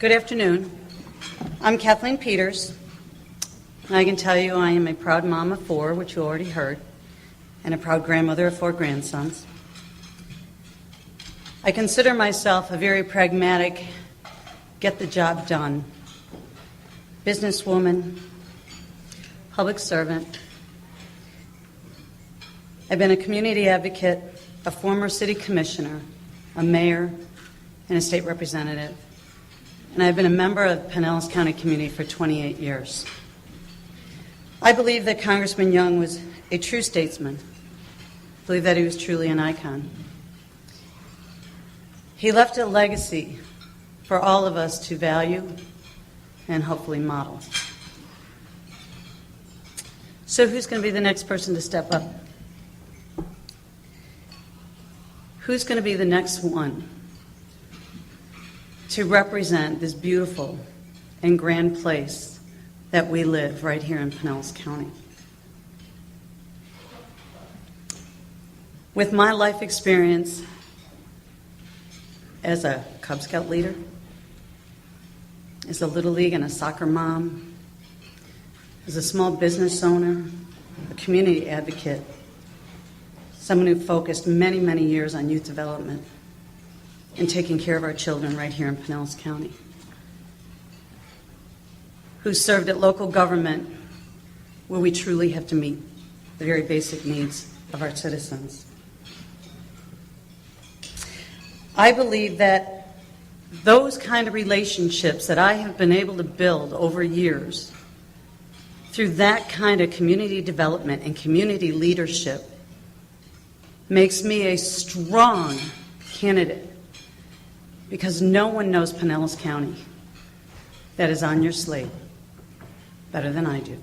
Good afternoon. I'm Kathleen Peters. I can tell you I am a proud mom of 4, which you already heard, and a proud grandmother of 4 grandsons. I consider myself a very pragmatic, get the job done, businesswoman, public servant. I've been a community advocate, a former city commissioner, a mayor, and a state representative. And I've been a member of the Pinellas County community for 28 years. I believe that Congressman Young was a true statesman. I believe that he was truly an icon. He left a legacy for all of us to value and hopefully model. So who's going to be the next person to step up? Who's going to be the next one to represent this beautiful and grand place that we live right here in Pinellas County? With my life experience as a Cub Scout leader, as a Little League and a soccer mom, as a small business owner, a community advocate, someone who focused many, many years on youth development and taking care of our children right here in Pinellas County, who served at local government where we truly have to meet the very basic needs of our citizens. I believe that those kind of relationships that I have been able to build over years through that kind of community development and community leadership makes me a strong candidate, because no one knows Pinellas County that is on your slate better than I do.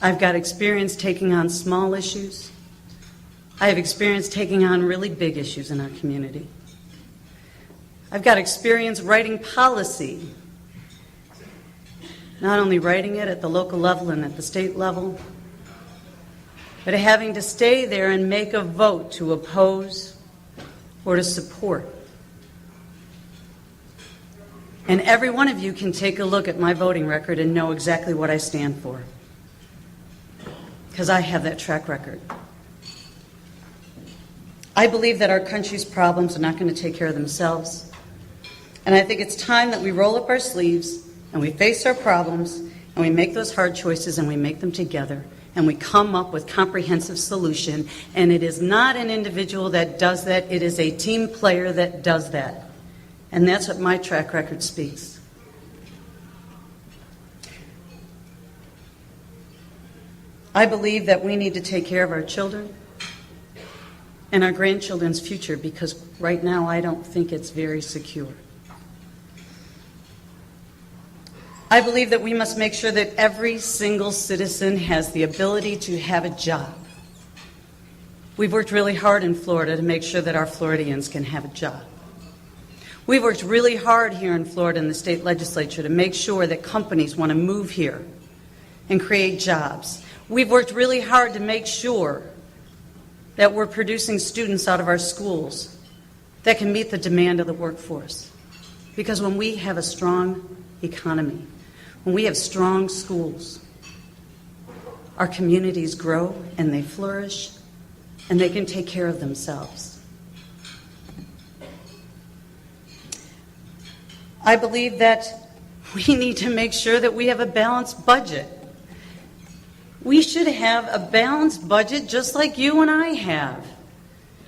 I've got experience taking on small issues. I have experience taking on really big issues in our community. I've got experience writing policy, not only writing it at the local level and at the state level, but having to stay there and make a vote to oppose or to support. And every one of you can take a look at my voting record and know exactly what I stand for, because I have that track record. I believe that our country's problems are not going to take care of themselves. And I think it's time that we roll up our sleeves and we face our problems and we make those hard choices and we make them together and we come up with comprehensive solution. And it is not an individual that does that. It is a team player that does that. And that's what my track record speaks. I believe that we need to take care of our children and our grandchildren's future, because right now I don't think it's very secure. I believe that we must make sure that every single citizen has the ability to have a job. We've worked really hard in Florida to make sure that our Floridians can have a job. We've worked really hard here in Florida in the state legislature to make sure that companies want to move here and create jobs. We've worked really hard to make sure that we're producing students out of our schools that can meet the demand of the workforce. Because when we have a strong economy, when we have strong schools, our communities grow and they flourish and they can take care of themselves. I believe that we need to make sure that we have a balanced budget. We should have a balanced budget just like you and I have.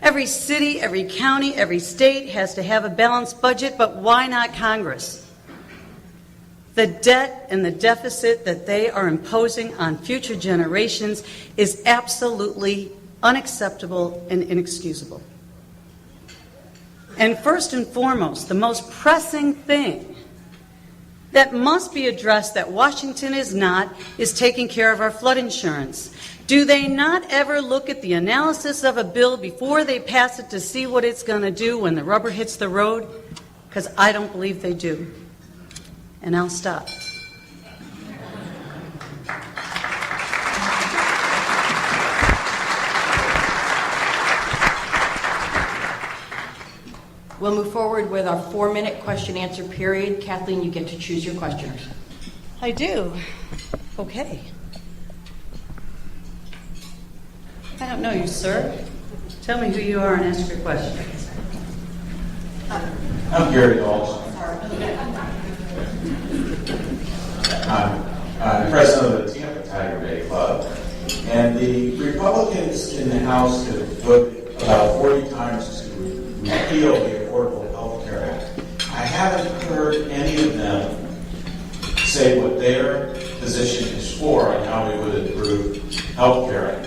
Every city, every county, every state has to have a balanced budget, but why not Congress? The debt and the deficit that they are imposing on future generations is absolutely unacceptable and inexcusable. And first and foremost, the most pressing thing that must be addressed that Washington is not is taking care of our flood insurance. Do they not ever look at the analysis of a bill before they pass it to see what it's going to do when the rubber hits the road? Because I don't believe they do. And I'll stop. We'll move forward with our 4-minute question-answer period. Kathleen, you get to choose your questioners. I do. Okay. I don't know you, sir. Tell me who you are and ask your question. I'm Gary Dalton. I'm president of the St Tiger Bay, and the Republicans in the House have voted about 40 times to repeal the Affordable Health Care Act. I haven't heard any of them say what their position is for and how we would improve health care.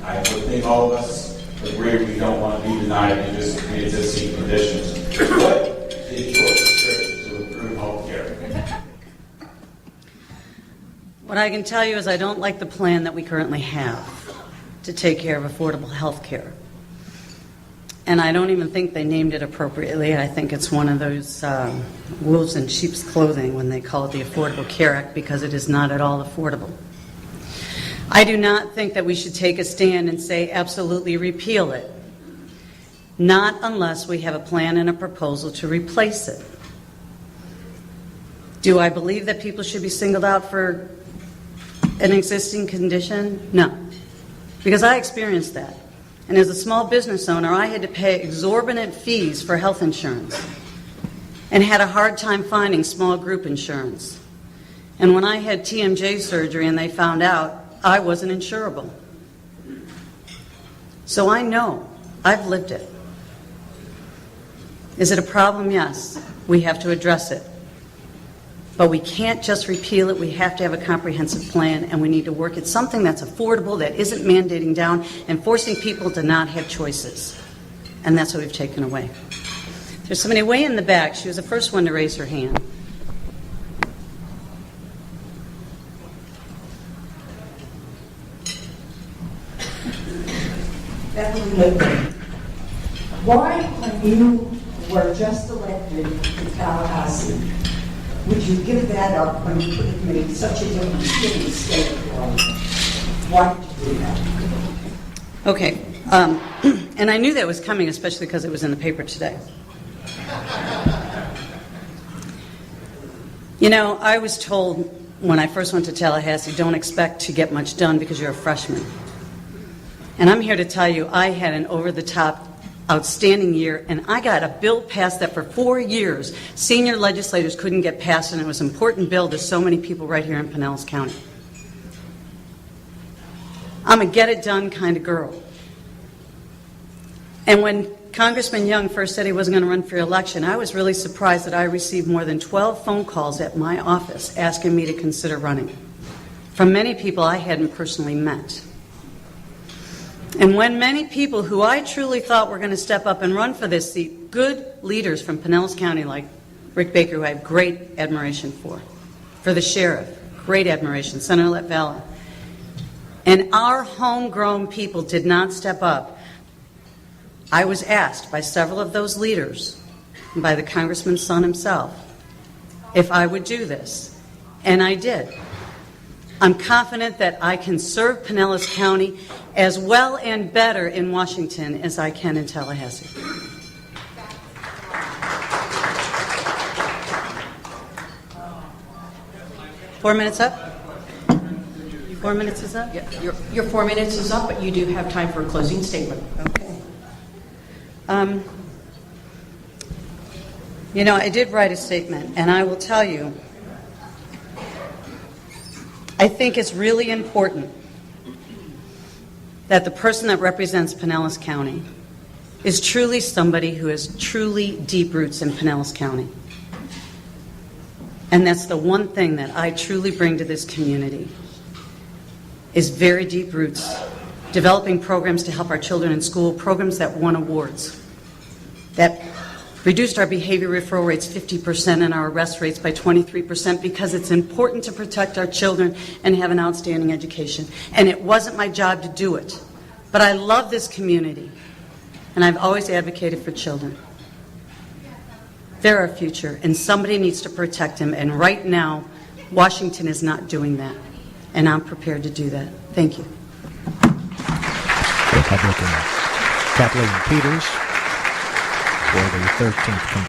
I would think all of us agree we don't want to be denied because of pre-existing conditions. What is your prescription to improve health care? What I can tell you is I don't like the plan that we currently have to take care of affordable health care. And I don't even think they named it appropriately. I think it's one of those wolves in sheep's clothing when they call it the Affordable Care Act, because it is not at all affordable. I do not think that we should take a stand and say absolutely repeal it, not unless we have a plan and a proposal to replace it. Do I believe that people should be singled out for an existing condition? No, because I experienced that. And as a small business owner, I had to pay exorbitant fees for health insurance and had a hard time finding small group insurance. And when I had TMJ surgery and they found out, I wasn't insurable. So I know, I've lived it. Is it a problem? Yes. We have to address it. But we can't just repeal it. We have to have a comprehensive plan, and we need to work at something that's affordable, that isn't mandating down and forcing people to not have choices. And that's what we've taken away. There's somebody way in the back. She was the first one to raise her hand. Why, when you were just elected to Tallahassee, would you give that up when you could have made such a difference in the state of Florida? Why did you do that? Okay. And I knew that was coming, especially because it was in the paper today. You know, I was told when I first went to Tallahassee, don't expect to get much done because you're a freshman. And I'm here to tell you, I had an over-the-top outstanding year, and I got a bill passed that for 4 years senior legislators couldn't get passed, and it was an important bill to so many people right here in Pinellas County. I'm a get-it-done kind of girl. And when Congressman Young first said he wasn't going to run for election, I was really surprised that I received more than 12 phone calls at my office asking me to consider running, from many people I hadn't personally met. And when many people who I truly thought were going to step up and run for this seat, good leaders from Pinellas County like Rick Baker, who I have great admiration for the sheriff, great admiration, Senator Letvalla, and our homegrown people did not step up, I was asked by several of those leaders, and by the congressman's son himself, if I would do this. And I did. I'm confident that I can serve Pinellas County as well and better in Washington as I can in Tallahassee. Four minutes up? 4 minutes is up? Yeah, your 4 minutes is up, but you do have time for a closing statement. Okay. You know, I did write a statement, and I will tell you, I think it's really important that the person that represents Pinellas County is truly somebody who has truly deep roots in Pinellas County. And that's the one thing that I truly bring to this community, is very deep roots, developing programs to help our children in school, programs that won awards, that reduced our behavior referral rates 50% and our arrest rates by 23%, because it's important to protect our children and have an outstanding education. And it wasn't my job to do it. But I love this community, and I've always advocated for children. They're our future, and somebody needs to protect them. And right now, Washington is not doing that. And I'm prepared to do that. Thank you. Republican Kathleen Peters. for the 13th